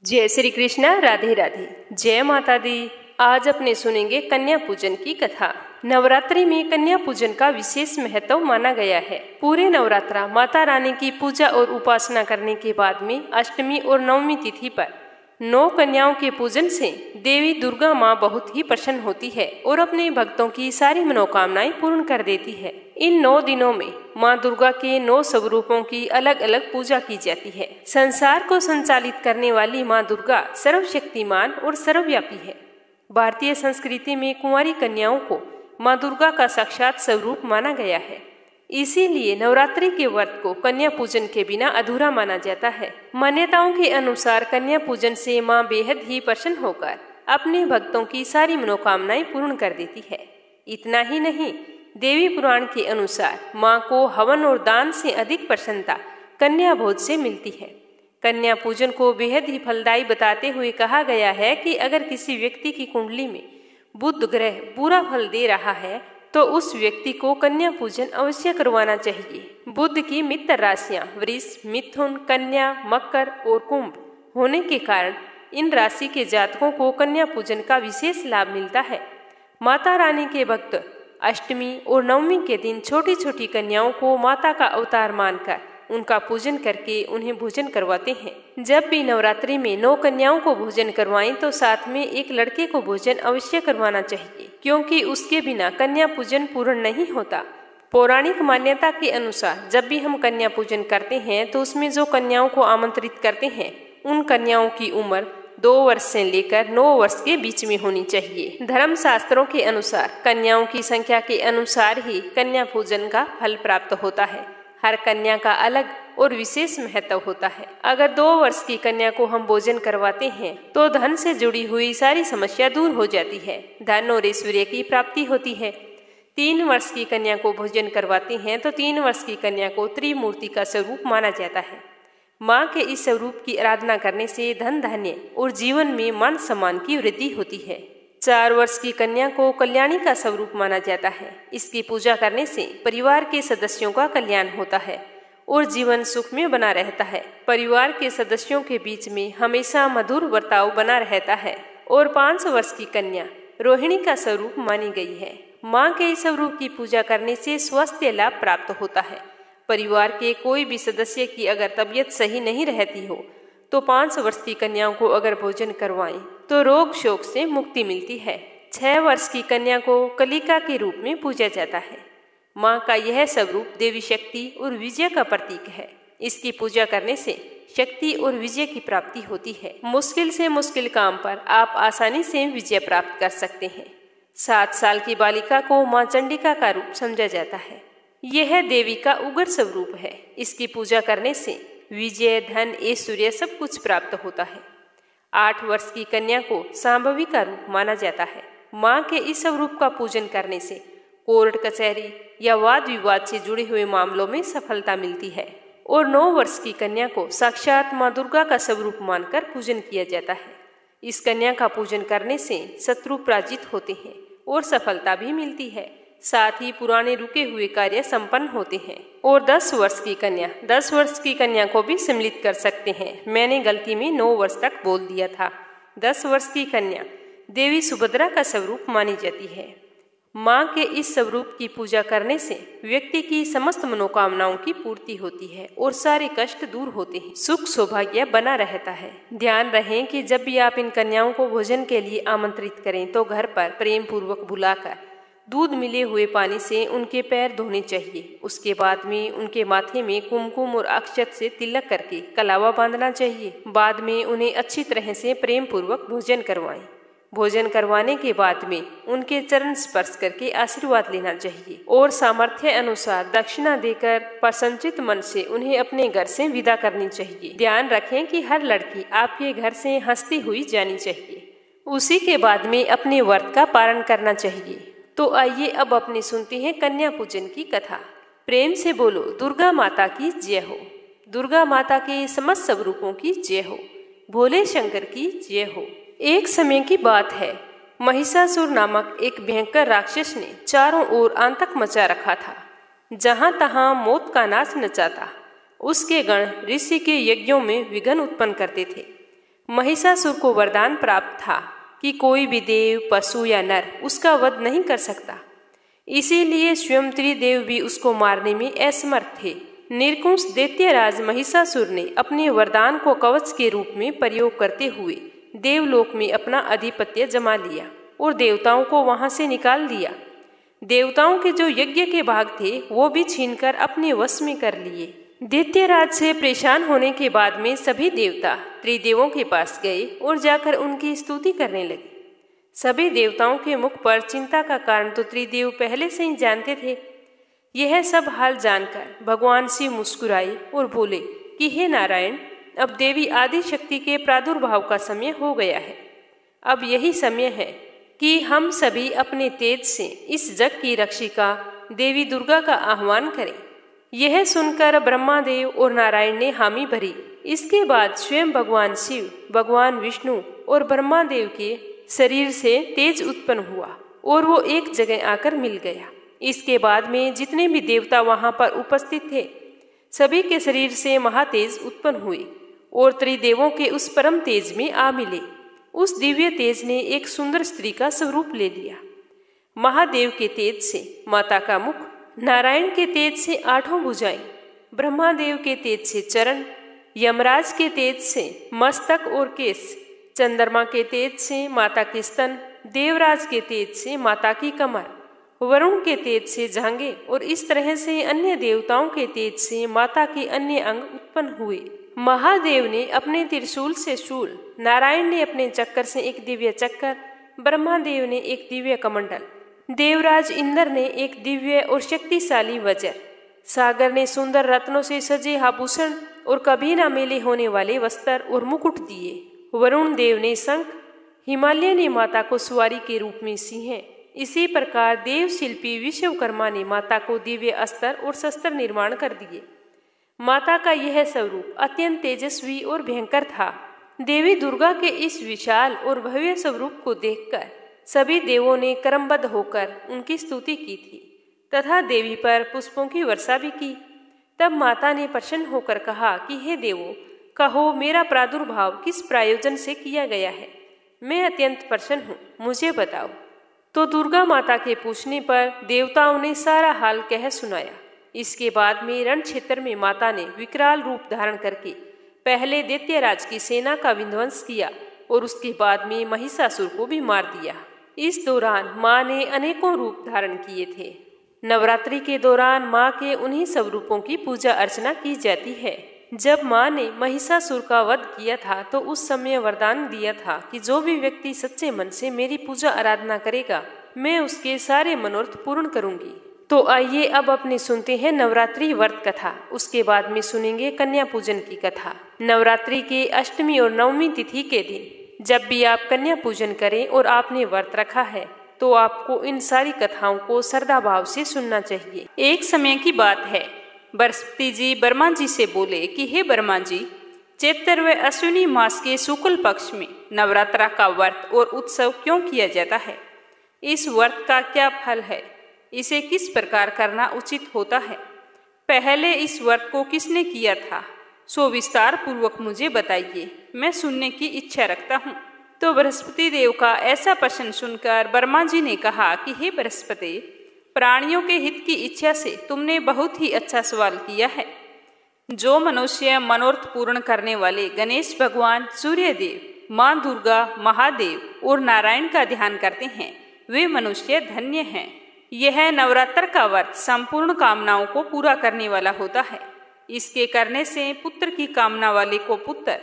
जय श्री कृष्णा, राधे राधे, जय माता दी। आज अपने सुनेंगे कन्या पूजन की कथा। नवरात्रि में कन्या पूजन का विशेष महत्व माना गया है। पूरे नवरात्रा माता रानी की पूजा और उपासना करने के बाद में अष्टमी और नवमी तिथि पर 9 कन्याओं के पूजन से देवी दुर्गा माँ बहुत ही प्रसन्न होती है और अपने भक्तों की सारी मनोकामनाएं पूर्ण कर देती है। इन 9 दिनों में माँ दुर्गा के 9 स्वरूपों की अलग अलग पूजा की जाती है। संसार को संचालित करने वाली माँ दुर्गा सर्वशक्तिमान और सर्वव्यापी है। भारतीय संस्कृति में कुंवारी कन्याओं को माँ दुर्गा का साक्षात स्वरूप माना गया है। इसीलिए नवरात्रि के व्रत को कन्या पूजन के बिना अधूरा माना जाता है। मान्यताओं के अनुसार कन्या पूजन से माँ बेहद ही प्रसन्न होकर अपने भक्तों की सारी मनोकामनाएं पूर्ण कर देती है। इतना ही नहीं, देवी पुराण के अनुसार माँ को हवन और दान से अधिक प्रसन्नता कन्या भोज से मिलती है। कन्या पूजन को बेहद ही फलदायी बताते हुए कहा गया है कि अगर किसी व्यक्ति की कुंडली में बुध ग्रह बुरा फल दे रहा है तो उस व्यक्ति को कन्या पूजन अवश्य करवाना चाहिए। बुध की मित्र राशियां वृष, मिथुन, कन्या, मकर और कुंभ होने के कारण इन राशि के जातकों को कन्या पूजन का विशेष लाभ मिलता है। माता रानी के भक्त अष्टमी और नवमी के दिन छोटी छोटी कन्याओं को माता का अवतार मानकर उनका पूजन करके उन्हें भोजन करवाते हैं। जब भी नवरात्रि में 9 कन्याओं को भोजन करवाएं तो साथ में एक लड़के को भोजन अवश्य करवाना चाहिए, क्योंकि उसके बिना कन्या पूजन पूर्ण नहीं होता। पौराणिक मान्यता के अनुसार जब भी हम कन्या पूजन करते हैं तो उसमें जो कन्याओं को आमंत्रित करते हैं उन कन्याओं की उम्र 2 वर्ष से लेकर 9 वर्ष के बीच में होनी चाहिए। धर्म शास्त्रों के अनुसार कन्याओं की संख्या के अनुसार ही कन्या पूजन का फल प्राप्त होता है। हर कन्या का अलग और विशेष महत्व होता है। अगर 2 वर्ष की कन्या को हम भोजन करवाते हैं तो धन से जुड़ी हुई सारी समस्या दूर हो जाती है, धन और ऐश्वर्य की प्राप्ति होती है। 3 वर्ष की कन्या को भोजन करवाते हैं तो 3 वर्ष की कन्या को त्रिमूर्ति का स्वरूप माना जाता है। माँ के इस स्वरूप की आराधना करने से धन धान्य और जीवन में मान सम्मान की वृद्धि होती है। 4 वर्ष की कन्या को कल्याणी का स्वरूप माना जाता है। इसकी पूजा करने से परिवार के सदस्यों का कल्याण होता है और जीवन सुख में बना रहता है। परिवार के सदस्यों के बीच में हमेशा मधुर बर्ताव बना रहता है। और 5 वर्ष की कन्या रोहिणी का स्वरूप मानी गई है। माँ के इस स्वरूप की पूजा करने से स्वास्थ्य लाभ प्राप्त होता है। परिवार के कोई भी सदस्य की अगर तबीयत सही नहीं रहती हो तो 5 वर्ष की कन्याओं को अगर भोजन करवाएं तो रोग शोक से मुक्ति मिलती है। 6 वर्ष की कन्या को कलिका के रूप में पूजा जाता है। माँ का यह स्वरूप देवी शक्ति और विजय का प्रतीक है। इसकी पूजा करने से शक्ति और विजय की प्राप्ति होती है। मुश्किल से मुश्किल काम पर आप आसानी से विजय प्राप्त कर सकते हैं। 7 साल की बालिका को माँ चंडिका का रूप समझा जाता है। यह देवी का उग्र स्वरूप है। इसकी पूजा करने से विजय, धन, ऐश्वर्य सब कुछ प्राप्त होता है। 8 वर्ष की कन्या को सांभवी का रूप माना जाता है। माँ के इस स्वरूप का पूजन करने से कोर्ट कचहरी या वाद विवाद से जुड़े हुए मामलों में सफलता मिलती है। और 9 वर्ष की कन्या को साक्षात माँ दुर्गा का स्वरूप मानकर पूजन किया जाता है। इस कन्या का पूजन करने से शत्रु पराजित होते हैं और सफलता भी मिलती है। साथ ही पुराने रुके हुए कार्य संपन्न होते हैं। और 10 वर्ष की कन्या, 10 वर्ष की कन्या को भी सम्मिलित कर सकते हैं। मैंने गलती में 9 वर्ष तक बोल दिया था। 10 वर्ष की कन्या देवी सुभद्रा का स्वरूप मानी जाती है। माँ के इस स्वरूप की पूजा करने से व्यक्ति की समस्त मनोकामनाओं की पूर्ति होती है और सारे कष्ट दूर होते हैं। सुख सौभाग्य बना रहता है। ध्यान रहे कि जब भी आप इन कन्याओं को भोजन के लिए आमंत्रित करें तो घर पर प्रेम पूर्वक बुलाकर दूध मिले हुए पानी से उनके पैर धोने चाहिए। उसके बाद में उनके माथे में कुमकुम और अक्षत से तिलक करके कलावा बांधना चाहिए। बाद में उन्हें अच्छी तरह से प्रेम पूर्वक भोजन करवाएं। भोजन करवाने के बाद में उनके चरण स्पर्श करके आशीर्वाद लेना चाहिए और सामर्थ्य अनुसार दक्षिणा देकर प्रसन्नचित मन से उन्हें अपने घर से विदा करनी चाहिए। ध्यान रखें कि हर लड़की आपके घर से हंसती हुई जानी चाहिए। उसी के बाद में अपने व्रत का पालन करना चाहिए। तो आइए अब अपने सुनते हैं कन्या पूजन की कथा। प्रेम से बोलो दुर्गा माता की जय हो। दुर्गा माता के समस्त स्वरूपों की जय हो। भोले शंकर की जय हो। एक समय की बात है, महिषासुर नामक एक भयंकर राक्षस ने चारों ओर आतंक मचा रखा था। जहां तहां मौत का नाच नचाता। उसके गण ऋषि के यज्ञों में विघ्न उत्पन्न करते थे। महिषासुर को वरदान प्राप्त था कि कोई भी देव, पशु या नर उसका वध नहीं कर सकता। इसीलिए स्वयं त्रिदेव भी उसको मारने में असमर्थ थे। निर्कुंश दैत्यराज महिषासुर ने अपने वरदान को कवच के रूप में प्रयोग करते हुए देवलोक में अपना आधिपत्य जमा लिया और देवताओं को वहां से निकाल दिया। देवताओं के जो यज्ञ के भाग थे वो भी छीनकर अपने वश में कर लिए। दैत्यराज से परेशान होने के बाद में सभी देवता त्रिदेवों के पास गए और जाकर उनकी स्तुति करने लगे। सभी देवताओं के मुख पर चिंता का कारण तो त्रिदेव पहले से ही जानते थे। यह सब हाल जानकर भगवान शिव मुस्कुराए और बोले कि हे नारायण, अब देवी आदि शक्ति के प्रादुर्भाव का समय हो गया है। अब यही समय है कि हम सभी अपने तेज से इस जग की रक्षिका देवी दुर्गा का आह्वान करें। यह सुनकर ब्रह्मादेव और नारायण ने हामी भरी। इसके बाद स्वयं भगवान शिव, भगवान विष्णु और ब्रह्मादेव के शरीर से तेज उत्पन्न हुआ और वो एक जगह आकर मिल गया। इसके बाद में जितने भी देवता वहां पर उपस्थित थे सभी के शरीर से महातेज उत्पन्न हुए और त्रिदेवों के उस परम तेज में आ मिले। उस दिव्य तेज ने एक सुंदर स्त्री का स्वरूप ले लिया। महादेव के तेज से माता का मुख, नारायण के तेज से 8 भुजाएं, ब्रह्मादेव के तेज से चरण, यमराज के तेज से मस्तक और केश, चंद्रमा के तेज से माता के स्तन, देवराज के तेज से माता की कमर, वरुण के तेज से जांघें और इस तरह से अन्य देवताओं के तेज से माता के अन्य अंग उत्पन्न हुए। महादेव ने अपने त्रिशूल से शूल, नारायण ने अपने चक्कर से एक दिव्य चक्कर, ब्रह्मादेव ने एक दिव्य कमंडल, देवराज इंद्र ने एक दिव्य और शक्तिशाली वज्र, सागर ने सुंदर रत्नों से सजे आभूषण और कभी न मेले होने वाले वस्त्र और मुकुट दिए। वरुण देव ने शंख, हिमालय ने माता को सवारी के रूप में सिंह। इसी प्रकार देव शिल्पी विश्वकर्मा ने माता को दिव्य अस्त्र और शस्त्र निर्माण कर दिए। माता का यह स्वरूप अत्यंत तेजस्वी और भयंकर था। देवी दुर्गा के इस विशाल और भव्य स्वरूप को देखकर सभी देवों ने क्रमबद्ध होकर उनकी स्तुति की थी तथा देवी पर पुष्पों की वर्षा भी की। तब माता ने प्रसन्न होकर कहा कि हे देवों, कहो मेरा प्रादुर्भाव किस प्रयोजन से किया गया है। मैं अत्यंत प्रसन्न हूँ, मुझे बताओ। तो दुर्गा माता के पूछने पर देवताओं ने सारा हाल कह सुनाया। इसके बाद में रण क्षेत्र में माता ने विकराल रूप धारण करके पहले दैत्यराज की सेना का विध्वंस किया और उसके बाद में महिषासुर को भी मार दिया। इस दौरान माँ ने अनेकों रूप धारण किए थे। नवरात्रि के दौरान माँ के उन्हीं सब रूपों की पूजा अर्चना की जाती है। जब माँ ने महिषासुर का वध किया था तो उस समय वरदान दिया था कि जो भी व्यक्ति सच्चे मन से मेरी पूजा आराधना करेगा मैं उसके सारे मनोरथ पूर्ण करूंगी। तो आइए अब अपने सुनते हैं नवरात्रि व्रत कथा। उसके बाद में सुनेंगे कन्या पूजन की कथा। नवरात्रि के अष्टमी और नवमी तिथि के दिन जब भी आप कन्या पूजन करें और आपने व्रत रखा है तो आपको इन सारी कथाओं को श्रद्धा भाव से सुनना चाहिए। एक समय की बात है, बृहस्पति जी ब्रह्मा जी से बोले कि हे ब्रह्मा जी, चैत्र व अश्विनी मास के शुक्ल पक्ष में नवरात्रा का व्रत और उत्सव क्यों किया जाता है? इस व्रत का क्या फल है? इसे किस प्रकार करना उचित होता है? पहले इस व्रत को किसने किया था सो विस्तार पूर्वक मुझे बताइए, मैं सुनने की इच्छा रखता हूँ। तो बृहस्पति देव का ऐसा प्रश्न सुनकर ब्रह्मा जी ने कहा कि हे बृहस्पति, प्राणियों के हित की इच्छा से तुमने बहुत ही अच्छा सवाल किया है। जो मनुष्य मनोरथ पूर्ण करने वाले गणेश भगवान, सूर्य देव, माँ दुर्गा, महादेव और नारायण का ध्यान करते हैं वे मनुष्य धन्य हैं। यह नवरात्र का व्रत संपूर्ण कामनाओं को पूरा करने वाला होता है। इसके करने से पुत्र की कामना वाले को पुत्र,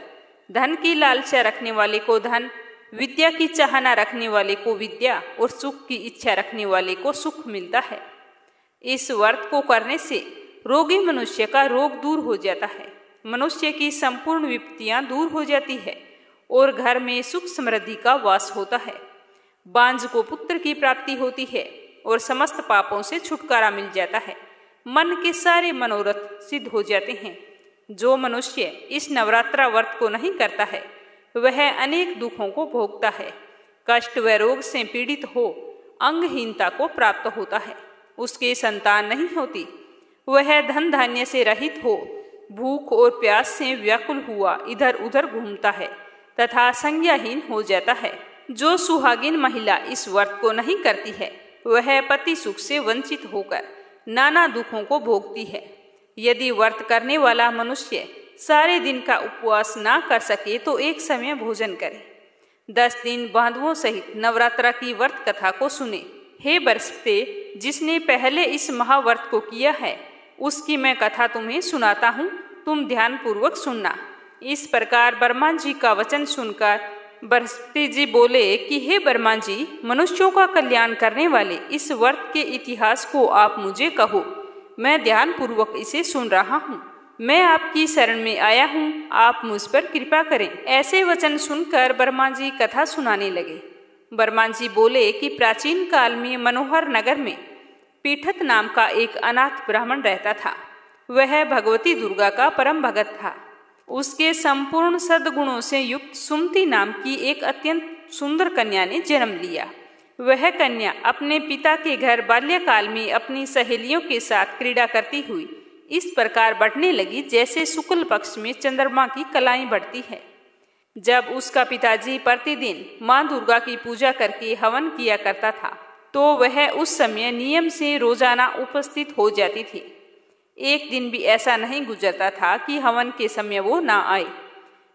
धन की लालसा रखने वाले को धन, विद्या की चाहना रखने वाले को विद्या और सुख की इच्छा रखने वाले को सुख मिलता है। इस व्रत को करने से रोगी मनुष्य का रोग दूर हो जाता है, मनुष्य की संपूर्ण विपत्तियां दूर हो जाती है और घर में सुख समृद्धि का वास होता है। बांझ को पुत्र की प्राप्ति होती है और समस्त पापों से छुटकारा मिल जाता है। मन के सारे मनोरथ सिद्ध हो जाते हैं। जो मनुष्य इस नवरात्रा व्रत को नहीं करता है वह अनेक दुखों को भोगता है, कष्ट व रोग से पीड़ित हो, अंगहीनता को प्राप्त होता है, उसके संतान नहीं होती, वह धन धान्य से रहित हो, भूख और प्यास से व्याकुल हुआ इधर उधर घूमता है, तथा संज्ञाहीन हो जाता है। जो सुहागिन महिला इस व्रत को नहीं करती है वह पति सुख से वंचित होकर नाना दुखों को भोगती है। यदि व्रत करने वाला मनुष्य सारे दिन का उपवास ना कर सके तो एक समय भोजन करे। 10 दिन बांधवों सहित नवरात्रा की व्रत कथा को सुने। हे बृहस्पति, जिसने पहले इस महाव्रत को किया है उसकी मैं कथा तुम्हें सुनाता हूँ, तुम ध्यान पूर्वक सुनना। इस प्रकार ब्रह्मा जी का वचन सुनकर बृहस्पति जी बोले कि हे ब्रह्मा जी, मनुष्यों का कल्याण करने वाले इस व्रत के इतिहास को आप मुझे कहो, मैं ध्यान पूर्वक इसे सुन रहा हूँ। मैं आपकी शरण में आया हूँ, आप मुझ पर कृपा करें। ऐसे वचन सुनकर ब्रह्मा जी कथा सुनाने लगे। ब्रह्मा जी बोले कि प्राचीन काल में मनोहर नगर में पीठत नाम का एक अनाथ ब्राह्मण रहता था। वह भगवती दुर्गा का परम भगत था। उसके संपूर्ण सद्गुणों से युक्त सुमति नाम की एक अत्यंत सुंदर कन्या ने जन्म लिया। वह कन्या अपने पिता के घर बाल्यकाल में अपनी सहेलियों के साथ क्रीड़ा करती हुई इस प्रकार बढ़ने लगी जैसे शुक्ल पक्ष में चंद्रमा की कलाएं बढ़ती है। जब उसका पिताजी प्रतिदिन माँ दुर्गा की पूजा करके हवन किया करता था तो वह उस समय नियम से रोजाना उपस्थित हो जाती थी। एक दिन भी ऐसा नहीं गुजरता था कि हवन के समय वो ना आए।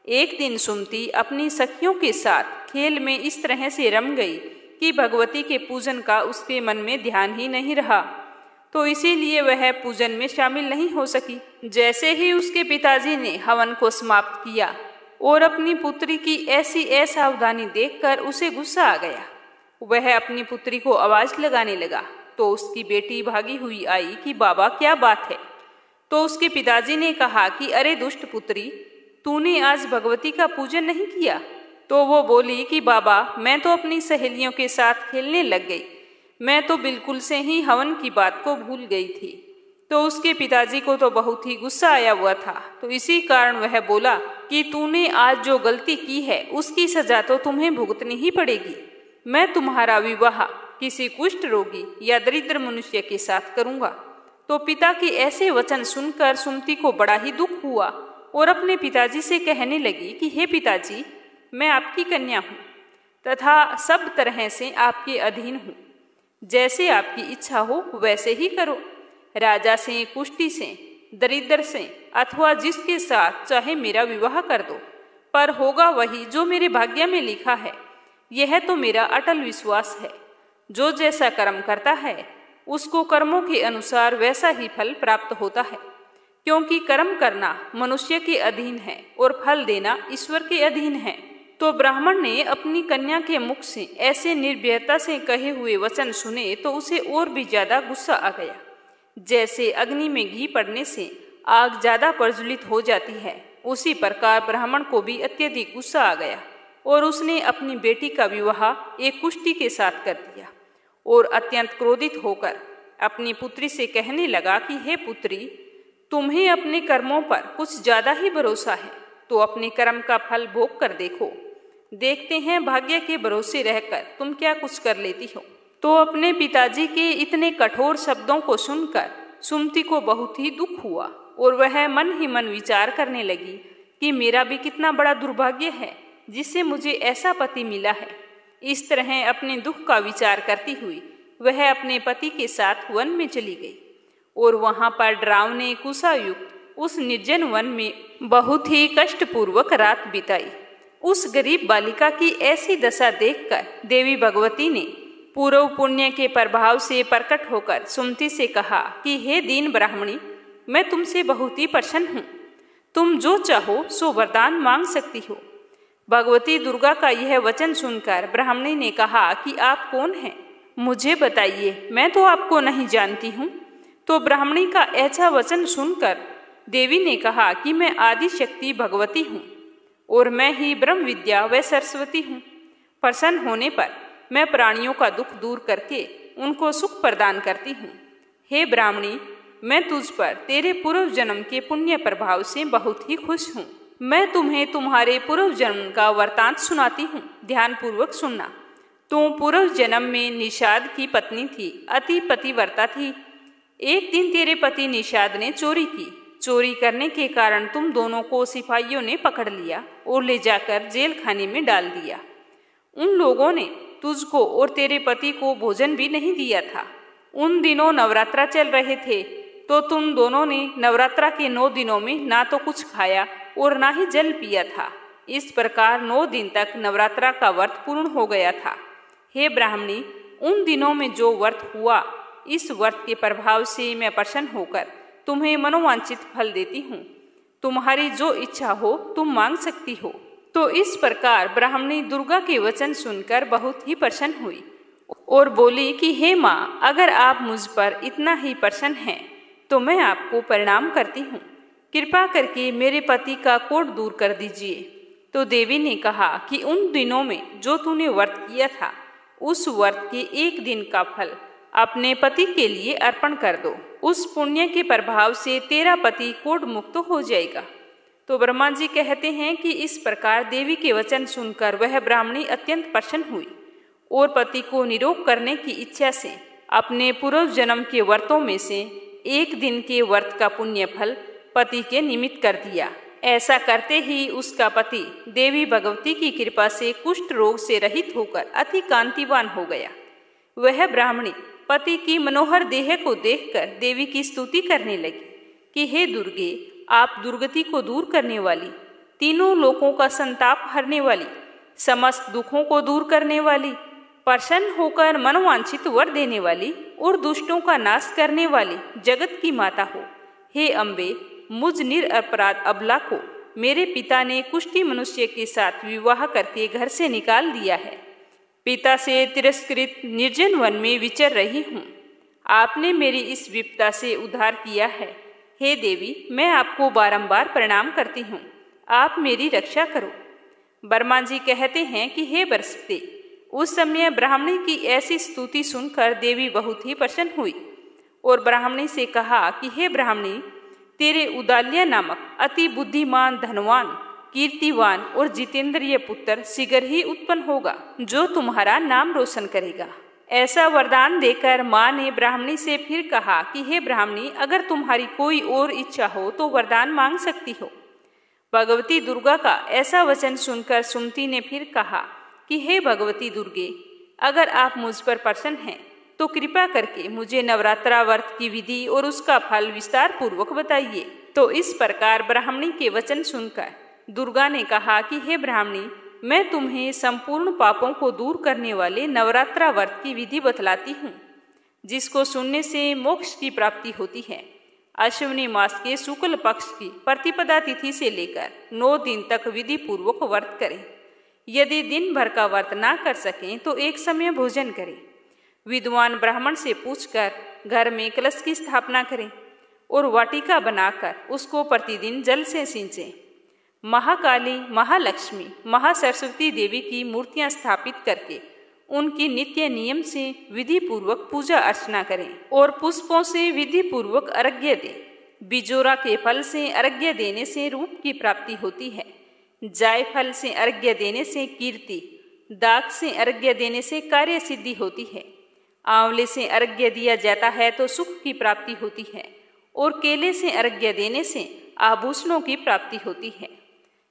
एक दिन सुमति अपनी सखियों के साथ खेल में इस तरह से रम गई कि भगवती के पूजन का उसके मन में ध्यान ही नहीं रहा, तो इसीलिए वह पूजन में शामिल नहीं हो सकी। जैसे ही उसके पिताजी ने हवन को समाप्त किया और अपनी पुत्री की ऐसी असावधानी देखकर उसे गुस्सा आ गया। वह अपनी पुत्री को आवाज लगाने लगा तो उसकी बेटी भागी हुई आई कि बाबा क्या बात है। तो उसके पिताजी ने कहा कि अरे दुष्ट पुत्री, तूने आज भगवती का पूजन नहीं किया। तो वो बोली कि बाबा, मैं तो अपनी सहेलियों के साथ खेलने लग गई, मैं तो बिल्कुल से ही हवन की बात को भूल गई थी। तो उसके पिताजी को तो बहुत ही गुस्सा आया हुआ था, तो इसी कारण वह बोला कि तूने आज जो गलती की है उसकी सजा तो तुम्हें भुगतनी ही पड़ेगी। मैं तुम्हारा विवाह किसी कुष्ठ रोगी या दरिद्र मनुष्य के साथ करूंगा। तो पिता के ऐसे वचन सुनकर सुमति को बड़ा ही दुख हुआ और अपने पिताजी से कहने लगी कि हे पिताजी, मैं आपकी कन्या हूँ तथा सब तरह से आपके अधीन हूँ। जैसे आपकी इच्छा हो वैसे ही करो। राजा से, कुष्ठी से, दरिद्र से अथवा जिसके साथ चाहे मेरा विवाह कर दो, पर होगा वही जो मेरे भाग्य में लिखा है। यह तो मेरा अटल विश्वास है। जो जैसा कर्म करता है उसको कर्मों के अनुसार वैसा ही फल प्राप्त होता है, क्योंकि कर्म करना मनुष्य के अधीन है और फल देना ईश्वर के अधीन है। तो ब्राह्मण ने अपनी कन्या के मुख से ऐसे निर्भयता से कहे हुए वचन सुने तो उसे और भी ज्यादा गुस्सा आ गया। जैसे अग्नि में घी पड़ने से आग ज्यादा प्रज्वलित हो जाती है, उसी प्रकार ब्राह्मण को भी अत्यधिक गुस्सा आ गया और उसने अपनी बेटी का विवाह एक कुष्ठी के साथ कर दिया और अत्यंत क्रोधित होकर अपनी पुत्री से कहने लगा कि हे पुत्री, तुम्हें अपने कर्मों पर कुछ ज्यादा ही भरोसा है, तो अपने कर्म का फल भोग कर देखो। देखते हैं भाग्य के भरोसे रहकर तुम क्या कुछ कर लेती हो। तो अपने पिताजी के इतने कठोर शब्दों को सुनकर सुमति को बहुत ही दुख हुआ और वह मन ही मन विचार करने लगी कि मेरा भी कितना बड़ा दुर्भाग्य है जिससे मुझे ऐसा पति मिला है। इस तरह अपने दुख का विचार करती हुई वह अपने पति के साथ वन में चली गई और वहां पर डरावने कुशायुक्त उस निर्जन वन में बहुत ही कष्टपूर्वक रात बिताई। उस गरीब बालिका की ऐसी दशा देखकर देवी भगवती ने पूर्व पुण्य के प्रभाव से प्रकट होकर सुमति से कहा कि हे दीन ब्राह्मणी, मैं तुमसे बहुत ही प्रसन्न हूँ। तुम जो चाहो सो वरदान मांग सकती हो। भगवती दुर्गा का यह वचन सुनकर ब्राह्मणी ने कहा कि आप कौन हैं, मुझे बताइए, मैं तो आपको नहीं जानती हूँ। तो ब्राह्मणी का ऐसा वचन सुनकर देवी ने कहा कि मैं आदि शक्ति भगवती हूँ और मैं ही ब्रह्म विद्या व सरस्वती हूँ। प्रसन्न होने पर मैं प्राणियों का दुख दूर करके उनको सुख प्रदान करती हूँ। हे ब्राह्मणी, मैं तुझ पर तेरे पूर्व जन्म के पुण्य प्रभाव से बहुत ही खुश हूँ। मैं तुम्हें तुम्हारे पूर्व जन्म का वृतांत सुनाती हूँ, ध्यान पूर्वक सुनना। तू पूर्व जन्म में निषाद की पत्नी थी, अति पतिव्रता थी। एक दिन तेरे पति निषाद ने चोरी की चोरी करने के कारण तुम दोनों को सिपाहियों ने पकड़ लिया और ले जाकर जेल खाने में डाल दिया। उन लोगों ने तुझको और तेरे पति को भोजन भी नहीं दिया था। उन दिनों नवरात्रा चल रहे थे, तो तुम दोनों ने नवरात्रा के 9 दिनों में ना तो कुछ खाया और ना ही जल पिया था। इस प्रकार 9 दिन तक नवरात्रा का व्रत पूर्ण हो गया था। हे ब्राह्मणी, उन दिनों में जो व्रत हुआ, इस व्रत के प्रभाव से मैं प्रसन्न होकर तुम्हें मनोवांछित फल देती हूँ। तुम्हारी जो इच्छा हो तुम मांग सकती हो। तो इस प्रकार ब्राह्मणी दुर्गा के वचन सुनकर बहुत ही प्रसन्न हुई और बोली कि हे माँ, अगर आप मुझ पर इतना ही प्रसन्न हैं तो मैं आपको प्रणाम करती हूँ। कृपा करके मेरे पति का कोढ़ दूर कर दीजिए। तो देवी ने कहा कि उन दिनों में जो तूने व्रत किया था, उस व्रत के 1 दिन का फल अपने पति के लिए अर्पण कर दो। उस पुण्य के प्रभाव से तेरा पति कोढ़ मुक्त हो जाएगा। तो ब्रह्मा जी कहते हैं कि इस प्रकार देवी के वचन सुनकर वह ब्राह्मणी अत्यंत प्रसन्न हुई और पति को निरोग करने की इच्छा से अपने पूर्व जन्म के व्रतों में से 1 दिन के व्रत का पुण्य फल पति के निमित्त कर दिया। ऐसा करते ही उसका पति देवी भगवती की कृपा से कुष्ठ रोग से रहित होकर अति कांतिवान हो गया। वह ब्राह्मणी पति की मनोहर देह को देखकर देवी की स्तुति करने लगी कि हे दुर्गे, आप दुर्गति को दूर करने वाली, तीनों लोकों का संताप हरने वाली, समस्त दुखों को दूर करने वाली, प्रसन्न होकर मनोवांछित वर देने वाली और दुष्टों का नाश करने वाली जगत की माता हो। हे अम्बे, मुझ निरपराध अबला को मेरे पिता ने कुष्ठी मनुष्य के साथ विवाह करके घर से निकाल दिया है। पिता से तिरस्कृत निर्जन वन में विचर रही हूँ। आपने मेरी इस विपदा से उद्धार किया है। हे देवी, मैं आपको बारंबार प्रणाम करती हूँ। आप मेरी रक्षा करो। ब्रह्मा जी कहते हैं कि हे बृहस्पति, उस समय ब्राह्मणी की ऐसी स्तुति सुनकर देवी बहुत ही प्रसन्न हुई और ब्राह्मणी से कहा कि हे ब्राह्मणी, तेरे उदाल्य नामक अति बुद्धिमान, धनवान, कीर्तिवान और जितेंद्रिय पुत्र शीघ्र ही उत्पन्न होगा, जो तुम्हारा नाम रोशन करेगा। ऐसा वरदान देकर माँ ने ब्राह्मणी से फिर कहा कि हे ब्राह्मणी, अगर तुम्हारी कोई और इच्छा हो तो वरदान मांग सकती हो। भगवती दुर्गा का ऐसा वचन सुनकर सुमति ने फिर कहा कि हे भगवती दुर्गे, अगर आप मुझ पर प्रसन्न हैं तो कृपा करके मुझे नवरात्रा व्रत की विधि और उसका फल विस्तार पूर्वक बताइए। तो इस प्रकार ब्राह्मणी के वचन सुनकर दुर्गा ने कहा कि हे ब्राह्मणी, मैं तुम्हें संपूर्ण पापों को दूर करने वाले नवरात्रा व्रत की विधि बतलाती हूँ, जिसको सुनने से मोक्ष की प्राप्ति होती है। अश्विनी मास के शुक्ल पक्ष की प्रतिपदा तिथि से लेकर 9 दिन तक विधि पूर्वक व्रत करें। यदि दिन भर का व्रत ना कर सकें तो एक समय भोजन करें। विद्वान ब्राह्मण से पूछकर घर में कलश की स्थापना करें और वाटिका बनाकर उसको प्रतिदिन जल से सींचें। महाकाली, महालक्ष्मी, महासरस्वती देवी की मूर्तियां स्थापित करके उनकी नित्य नियम से विधि पूर्वक पूजा अर्चना करें और पुष्पों से विधि पूर्वक अर्घ्य दें। बिजोरा के फल से अर्घ्य देने से रूप की प्राप्ति होती है। जायफल से अर्घ्य देने से कीर्ति, दाख से अर्घ्य देने से कार्य सिद्धि होती है। आंवले से अर्घ्य दिया जाता है तो सुख की प्राप्ति होती है और केले से अर्घ्य देने से आभूषणों की प्राप्ति होती है।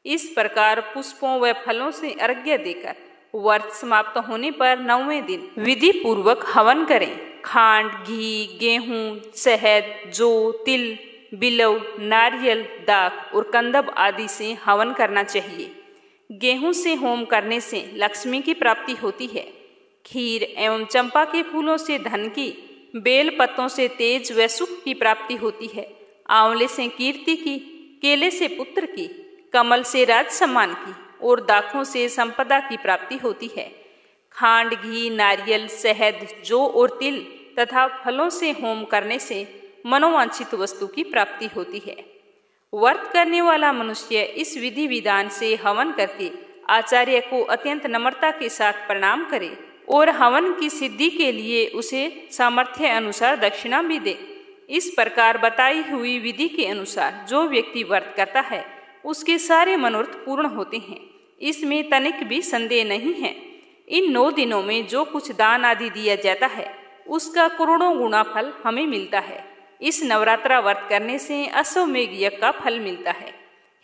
इस प्रकार पुष्पों व फलों से अर्घ्य देकर व्रत समाप्त होने पर 9वें दिन विधि पूर्वक हवन करें। खांड, घी, गेहूं, शहद, जौ, तिल, बिलव, नारियल, दाख और कंदब आदि से हवन करना चाहिए। गेहूं से होम करने से लक्ष्मी की प्राप्ति होती है। खीर एवं चंपा के फूलों से धन की, बेल पत्तों से तेज व सुख की प्राप्ति होती है। आंवले से कीर्ति की, केले से पुत्र की, कमल से राज सम्मान की और दाखों से संपदा की प्राप्ति होती है। खांड, घी, नारियल, शहद, जौ और तिल तथा फलों से होम करने से मनोवांछित वस्तु की प्राप्ति होती है। व्रत करने वाला मनुष्य इस विधि विधान से हवन करके आचार्य को अत्यंत नम्रता के साथ प्रणाम करे और हवन की सिद्धि के लिए उसे सामर्थ्य अनुसार दक्षिणा भी दे। इस प्रकार बताई हुई विधि के अनुसार जो व्यक्ति व्रत करता है उसके सारे मनोरथ पूर्ण होते हैं। इसमें तनिक भी संदेह नहीं है। इन 9 दिनों में जो कुछ दान आदि दिया जाता है उसका करोड़ों गुना फल हमें मिलता है। इस नवरात्रा व्रत करने से अश्वमेघ यज्ञ का फल मिलता है।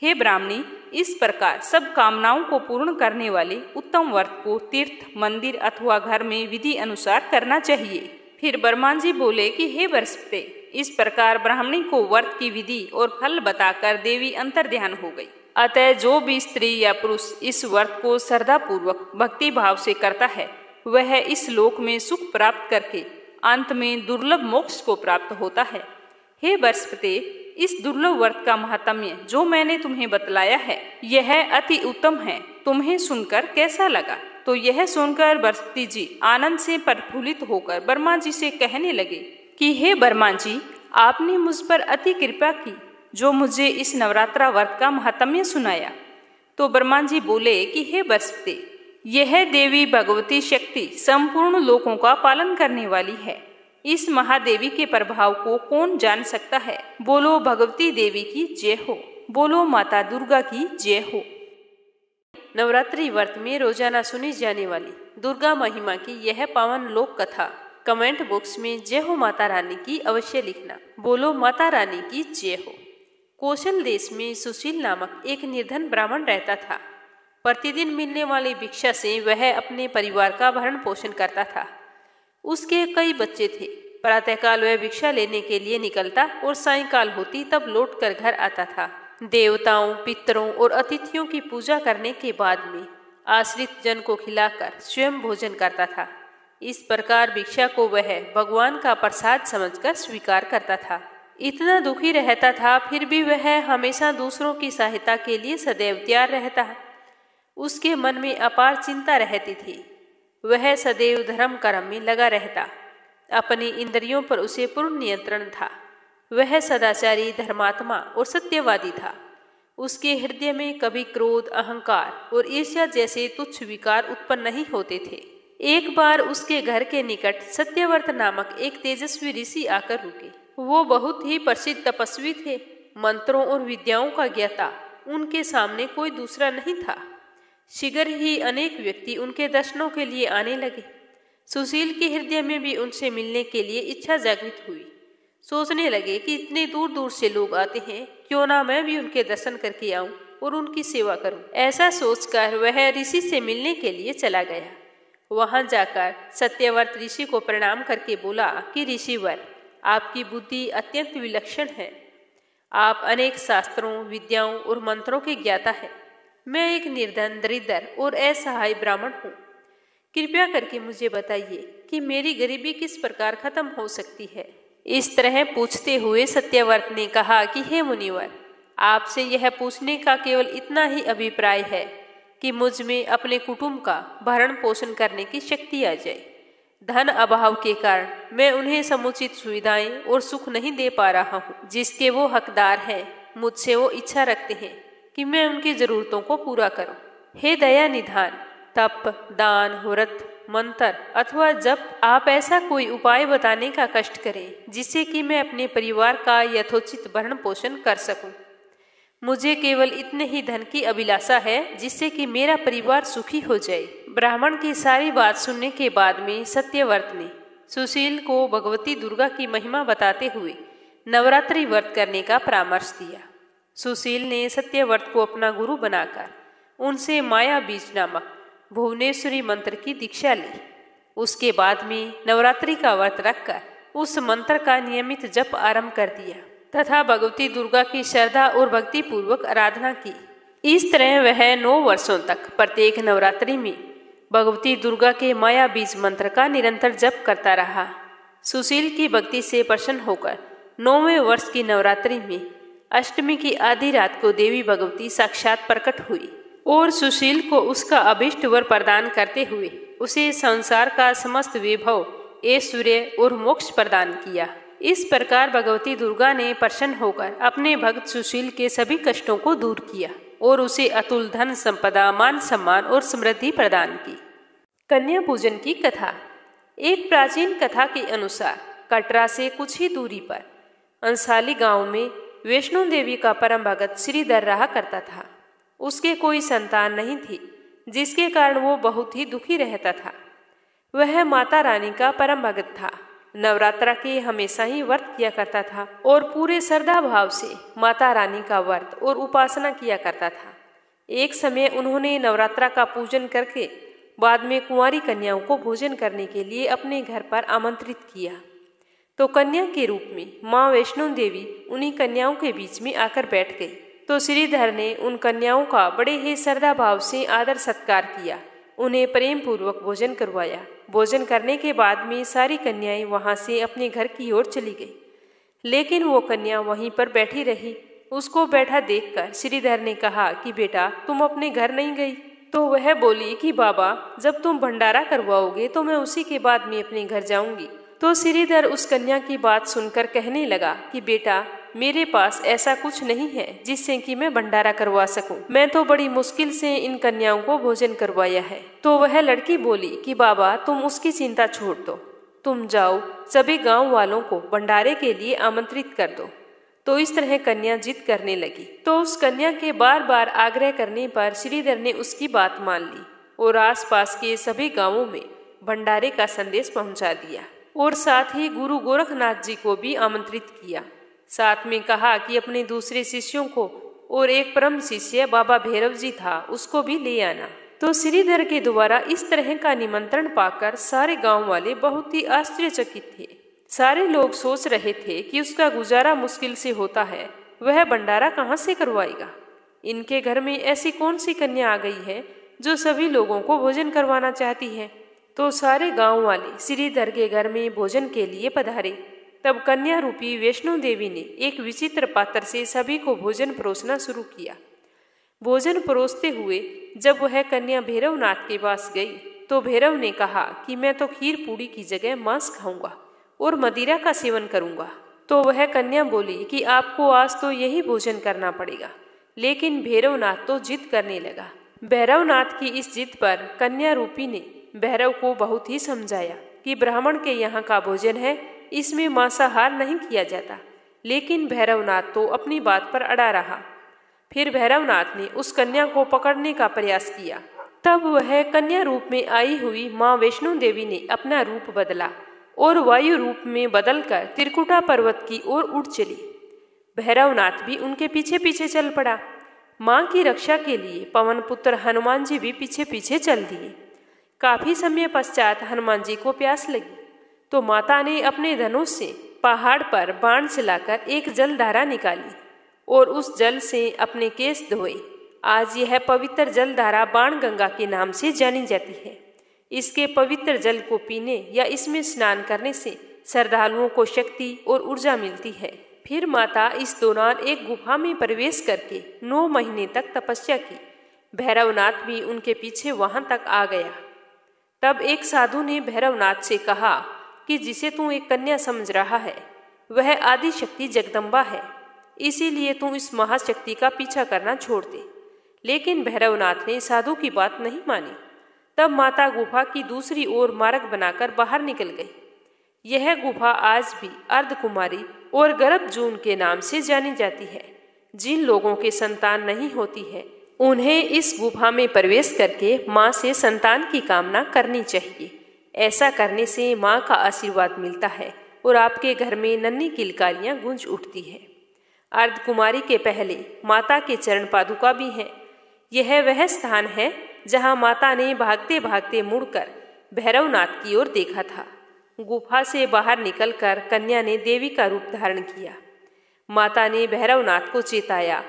हे ब्राह्मणी, इस प्रकार सब कामनाओं को पूर्ण करने वाले उत्तम व्रत को तीर्थ, मंदिर अथवा घर में विधि अनुसार करना चाहिए। फिर बर्मान जी बोले कि हे बृहस्पति, इस प्रकार ब्राह्मणी को व्रत की विधि और फल बताकर देवी अंतर्ध्यान हो गई। अतः जो भी स्त्री या पुरुष इस व्रत को श्रद्धा पूर्वक भक्ति भाव से करता है, वह इस लोक में सुख प्राप्त करके अंत में दुर्लभ मोक्ष को प्राप्त होता है। हे बृहस्पति, इस दुर्लभ व्रत का महात्म्य जो मैंने तुम्हें बतलाया है, यह अति उत्तम है। तुम्हें सुनकर कैसा लगा? तो यह सुनकर बृहस्पति जी आनंद से प्रफुल्लित होकर ब्रह्मा जी से कहने लगे कि हे ब्रह्मा जी, आपने मुझ पर अति कृपा की जो मुझे इस नवरात्रा व्रत का महात्म्य सुनाया। तो ब्रह्मा जी बोले कि हे बृहस्पति, यह देवी भगवती शक्ति संपूर्ण लोकों का पालन करने वाली है। इस महादेवी के प्रभाव को कौन जान सकता है? बोलो भगवती देवी की जय हो, बोलो माता दुर्गा की जय हो। नवरात्रि व्रत में रोजाना सुनी जाने वाली दुर्गा महिमा की यह पावन लोक कथा कमेंट बॉक्स में जय हो माता रानी की अवश्य लिखना। बोलो माता रानी की जय हो। कौशल देश में सुशील नामक एक निर्धन ब्राह्मण रहता था। प्रतिदिन मिलने वाली भिक्षा से वह अपने परिवार का भरण पोषण करता था। उसके कई बच्चे थे। प्रातःकाल वह भिक्षा लेने के लिए निकलता और सायंकाल होती तब लौटकर घर आता था। देवताओं, पितरों और अतिथियों की पूजा करने के बाद में आश्रित जन को खिलाकर स्वयं भोजन करता था। इस प्रकार भिक्षा को वह भगवान का प्रसाद समझकर स्वीकार करता था। इतना दुखी रहता था, फिर भी वह हमेशा दूसरों की सहायता के लिए सदैव तैयार रहता। उसके मन में अपार चिंता रहती थी। वह सदैव धर्म कर्म में लगा रहता। अपनी इंद्रियों पर उसे पूर्ण नियंत्रण था। वह सदाचारी, धर्मात्मा और सत्यवादी था। उसके हृदय में कभी क्रोध, अहंकार और ईर्ष्या जैसे तुच्छ विकार उत्पन्न नहीं होते थे। एक बार उसके घर के निकट सत्यव्रत नामक एक तेजस्वी ऋषि आकर रुके। वो बहुत ही प्रसिद्ध तपस्वी थे। मंत्रों और विद्याओं का ज्ञाता उनके सामने कोई दूसरा नहीं था। शीघ्र ही अनेक व्यक्ति उनके दर्शनों के लिए आने लगे। सुशील के हृदय में भी उनसे मिलने के लिए इच्छा जागृत हुई। सोचने लगे कि इतने दूर दूर से लोग आते हैं, क्यों ना मैं भी उनके दर्शन करके आऊं और उनकी सेवा करूं। ऐसा सोचकर वह ऋषि से मिलने के लिए चला गया। वहां जाकर सत्यव्रत ऋषि को प्रणाम करके बोला कि ऋषिवर, आपकी बुद्धि अत्यंत विलक्षण है। आप अनेक शास्त्रों, विद्याओं और मंत्रों के ज्ञाता है। मैं एक निर्धन, दरिद्र और असहाय ब्राह्मण हूँ। कृपया करके मुझे बताइए कि मेरी गरीबी किस प्रकार खत्म हो सकती है। इस तरह पूछते हुए सत्यव्रत ने कहा कि हे मुनिवर, आपसे यह पूछने का केवल इतना ही अभिप्राय है कि मुझ में अपने कुटुंब का भरण पोषण करने की शक्ति आ जाए। धन अभाव के कारण मैं उन्हें समुचित सुविधाएं और सुख नहीं दे पा रहा हूँ, जिसके वो हकदार हैं। मुझसे वो इच्छा रखते हैं कि मैं उनकी जरूरतों को पूरा करूं। हे दया निधान, तप, दान, व्रत, मंत्र अथवा जब आप ऐसा कोई उपाय बताने का कष्ट करें जिससे कि मैं अपने परिवार का यथोचित भरण पोषण कर सकूं। मुझे केवल इतने ही धन की अभिलाषा है जिससे कि मेरा परिवार सुखी हो जाए। ब्राह्मण की सारी बात सुनने के बाद में सत्यव्रत ने सुशील को भगवती दुर्गा की महिमा बताते हुए नवरात्रि व्रत करने का परामर्श दिया। सुशील ने सत्यव्रत को अपना गुरु बनाकर उनसे माया बीज नामक भुवनेश्वरी मंत्र की दीक्षा ली। उसके बाद में नवरात्रि का व्रत रखकर उस मंत्र का नियमित जप आरंभ कर दिया तथा भगवती दुर्गा की श्रद्धा और भक्ति पूर्वक आराधना की। इस तरह वह 9 वर्षों तक प्रत्येक नवरात्रि में भगवती दुर्गा के माया बीज मंत्र का निरंतर जप करता रहा। सुशील की भक्ति से प्रसन्न होकर 9वें वर्ष की नवरात्रि में अष्टमी की आधी रात को देवी भगवती साक्षात प्रकट हुई और सुशील को उसका अभिष्ट वर प्रदान करते हुए उसे संसार का समस्त वैभव, ऐश्वर्य और मोक्ष प्रदान किया। इस प्रकार भगवती दुर्गा ने प्रसन्न होकर अपने भक्त सुशील के सभी कष्टों को दूर किया और उसे अतुल धन संपदा, मान सम्मान और समृद्धि प्रदान की। कन्या पूजन की कथा। एक प्राचीन कथा के अनुसार कटरा से कुछ ही दूरी पर अंसाली गांव में वैष्णो देवी का परम भगत श्रीधर रहा करता था। उसके कोई संतान नहीं थी, जिसके कारण वो बहुत ही दुखी रहता था। वह माता रानी का परम भगत था, नवरात्रा के हमेशा ही व्रत किया करता था और पूरे श्रद्धा भाव से माता रानी का व्रत और उपासना किया करता था। एक समय उन्होंने नवरात्रा का पूजन करके बाद में कुंवारी कन्याओं को भोजन करने के लिए अपने घर पर आमंत्रित किया। तो कन्या के रूप में माँ वैष्णो देवी उन्हीं कन्याओं के बीच में आकर बैठ गई। तो श्रीधर ने उन कन्याओं का बड़े ही श्रद्धा भाव से आदर सत्कार किया, उन्हें प्रेम पूर्वक भोजन करवाया। भोजन करने के बाद में सारी कन्याएं वहां से अपने घर की ओर चली गई, लेकिन वो कन्या वहीं पर बैठी रही। उसको बैठा देखकर श्रीधर ने कहा कि बेटा, तुम अपने घर नहीं गई? तो वह बोली कि बाबा, जब तुम भंडारा करवाओगे तो मैं उसी के बाद में अपने घर जाऊंगी। तो श्रीधर उस कन्या की बात सुनकर कहने लगा कि बेटा, मेरे पास ऐसा कुछ नहीं है जिससे कि मैं भंडारा करवा सकूं। मैं तो बड़ी मुश्किल से इन कन्याओं को भोजन करवाया है। तो वह लड़की बोली कि बाबा, तुम उसकी चिंता छोड़ दो, तुम जाओ सभी गांव वालों को भंडारे के लिए आमंत्रित कर दो। तो इस तरह कन्या जिद करने लगी। तो उस कन्या के बार बार आग्रह करने पर श्रीधर ने उसकी बात मान ली और आसपास के सभी गांवों में भंडारे का संदेश पहुंचा दिया और साथ ही गुरु गोरखनाथ जी को भी आमंत्रित किया। साथ में कहा कि अपने दूसरे शिष्यों को और एक परम शिष्य बाबा भैरव जी था, उसको भी ले आना। तो श्रीधर के द्वारा इस तरह का निमंत्रण पाकर सारे गांव वाले बहुत ही आश्चर्यचकित थे। सारे लोग सोच रहे थे कि उसका गुजारा मुश्किल से होता है, वह भंडारा कहाँ से करवाएगा। इनके घर में ऐसी कौन सी कन्या आ गई है जो सभी लोगों को भोजन करवाना चाहती है। तो सारे गांव वाले श्रीधर के घर में भोजन के लिए पधारे। तब कन्या रूपी वैष्णो देवी ने एक विचित्र पात्र से सभी को भोजन परोसना शुरू किया। भोजन परोसते हुए जब वह कन्या भैरवनाथ के पास गई तो भैरव ने कहा कि मैं तो खीर पूड़ी की जगह मांस खाऊंगा और मदिरा का सेवन करूंगा। तो वह कन्या बोली कि आपको आज तो यही भोजन करना पड़ेगा। लेकिन भैरवनाथ तो जिद करने लगा। भैरवनाथ की इस जिद पर कन्या रूपी ने भैरव को बहुत ही समझाया कि ब्राह्मण के यहाँ का भोजन है, इसमें मांसाहार नहीं किया जाता। लेकिन भैरवनाथ तो अपनी बात पर अड़ा रहा। फिर भैरवनाथ ने उस कन्या को पकड़ने का प्रयास किया। तब वह कन्या रूप में आई हुई माँ वैष्णो देवी ने अपना रूप बदला और वायु रूप में बदलकर त्रिकुटा पर्वत की ओर उड़ चली। भैरवनाथ भी उनके पीछे पीछे चल पड़ा। माँ की रक्षा के लिए पवन पुत्र हनुमान जी भी पीछे पीछे चल दिए। काफी समय पश्चात हनुमान जी को प्यास लगी तो माता ने अपने धनुष से पहाड़ पर बाण चलाकर एक जलधारा निकाली और उस जल से अपने केस धोए। आज यह पवित्र जलधारा बाण गंगा के नाम से जानी जाती है। इसके पवित्र जल को पीने या इसमें स्नान करने से श्रद्धालुओं को शक्ति और ऊर्जा मिलती है। फिर माता इस दौरान एक गुफा में प्रवेश करके 9 महीने तक तपस्या की। भैरवनाथ भी उनके पीछे वहां तक आ गया। तब एक साधु ने भैरवनाथ से कहा कि जिसे तू एक कन्या समझ रहा है वह आदि शक्ति जगदम्बा है, इसीलिए तू इस महाशक्ति का पीछा करना छोड़ दे। लेकिन भैरवनाथ ने साधु की बात नहीं मानी। तब माता गुफा की दूसरी ओर मार्ग बनाकर बाहर निकल गई। यह गुफा आज भी अर्धकुमारी और गर्भजून के नाम से जानी जाती है। जिन लोगों के संतान नहीं होती है उन्हें इस गुफा में प्रवेश करके माँ से संतान की कामना करनी चाहिए। ऐसा करने से माँ का आशीर्वाद मिलता है और आपके घर में नन्ही किलकारियाँ गूंज उठती है। अर्धकुमारी के पहले माता के चरण पादुका भी हैं। यह वह स्थान है जहाँ माता ने भागते भागते मुड़कर भैरवनाथ की ओर देखा था। गुफा से बाहर निकलकर कन्या ने देवी का रूप धारण किया। माता ने भैरवनाथ को चेताया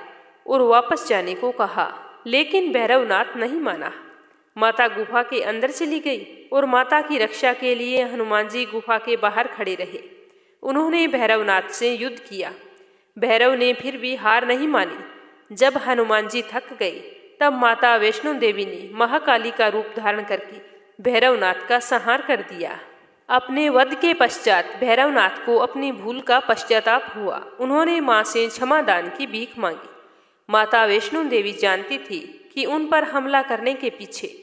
और वापस जाने को कहा, लेकिन भैरवनाथ नहीं माना। माता गुफा के अंदर चली गई और माता की रक्षा के लिए हनुमान जी गुफा के बाहर खड़े रहे। उन्होंने भैरवनाथ से युद्ध किया। भैरव ने फिर भी हार नहीं मानी। जब हनुमान जी थक गए तब माता वैष्णो देवी ने महाकाली का रूप धारण करके भैरवनाथ का संहार कर दिया। अपने वध के पश्चात भैरवनाथ को अपनी भूल का पश्चाताप हुआ। उन्होंने माँ से क्षमा दान की भीख मांगी। माता वैष्णो देवी जानती थी कि उन पर हमला करने के पीछे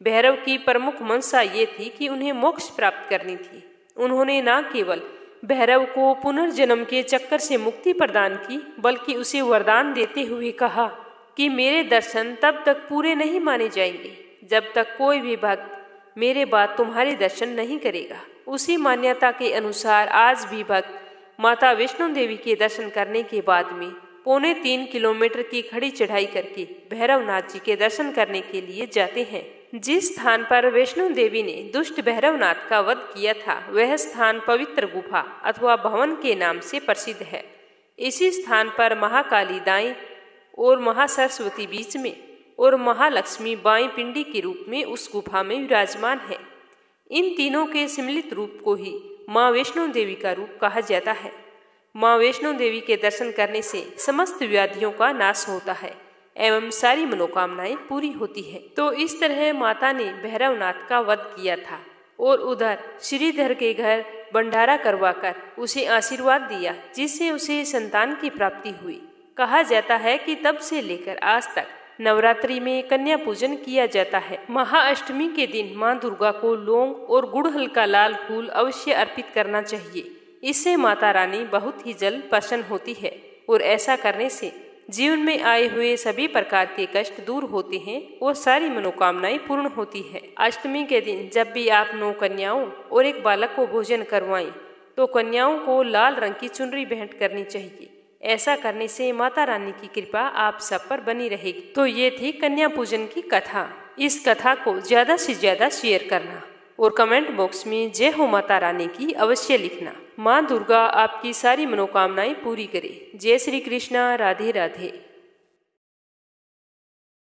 भैरव की प्रमुख मंशा ये थी कि उन्हें मोक्ष प्राप्त करनी थी। उन्होंने न केवल भैरव को पुनर्जन्म के चक्कर से मुक्ति प्रदान की बल्कि उसे वरदान देते हुए कहा कि मेरे दर्शन तब तक पूरे नहीं माने जाएंगे जब तक कोई भी भक्त मेरे बाद तुम्हारे दर्शन नहीं करेगा। उसी मान्यता के अनुसार आज भी भक्त माता वैष्णो देवी के दर्शन करने के बाद में 2.25 किलोमीटर की खड़ी चढ़ाई करके भैरवनाथ जी के दर्शन करने के लिए जाते हैं। जिस स्थान पर वैष्णो देवी ने दुष्ट भैरवनाथ का वध किया था वह स्थान पवित्र गुफा अथवा भवन के नाम से प्रसिद्ध है। इसी स्थान पर महाकाली दाईं और महासरस्वती बीच में और महालक्ष्मी बाईं पिंडी के रूप में उस गुफा में विराजमान है। इन तीनों के सम्मिलित रूप को ही माँ वैष्णो देवी का रूप कहा जाता है। माँ वैष्णो देवी के दर्शन करने से समस्त व्याधियों का नाश होता है एवं सारी मनोकामनाएं पूरी होती है। तो इस तरह माता ने भैरवनाथ का वध किया था और उधर श्रीधर के घर भंडारा करवाकर उसे आशीर्वाद दिया, जिससे उसे संतान की प्राप्ति हुई। कहा जाता है कि तब से लेकर आज तक नवरात्रि में कन्या पूजन किया जाता है। महाअष्टमी के दिन माँ दुर्गा को लौंग और गुड़हल का लाल फूल अवश्य अर्पित करना चाहिए। इससे माता रानी बहुत ही जल्द प्रसन्न होती है और ऐसा करने से जीवन में आए हुए सभी प्रकार के कष्ट दूर होते हैं और सारी मनोकामनाएं पूर्ण होती है। अष्टमी के दिन जब भी आप 9 कन्याओं और एक बालक को भोजन करवाएं तो कन्याओं को लाल रंग की चुनरी भेंट करनी चाहिए। ऐसा करने से माता रानी की कृपा आप सब पर बनी रहेगी। तो ये थी कन्या पूजन की कथा। इस कथा को ज्यादा से ज्यादा शेयर करना और कमेंट बॉक्स में जय हो माता रानी की अवश्य लिखना। माँ दुर्गा आपकी सारी मनोकामनाएं पूरी करे। जय श्री कृष्णा। राधे राधे।